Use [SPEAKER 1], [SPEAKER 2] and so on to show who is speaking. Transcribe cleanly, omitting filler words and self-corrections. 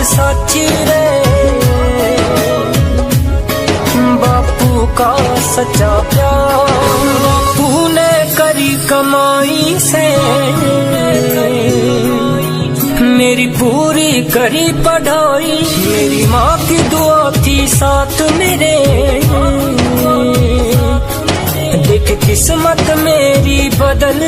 [SPEAKER 1] साची रे, बापू का सच्चा प्यार। बापू ने करी कमाई से मेरी पूरी करी पढ़ाई, मेरी माँ की दुआ थी साथ मेरे, देख किस्मत मेरी बदल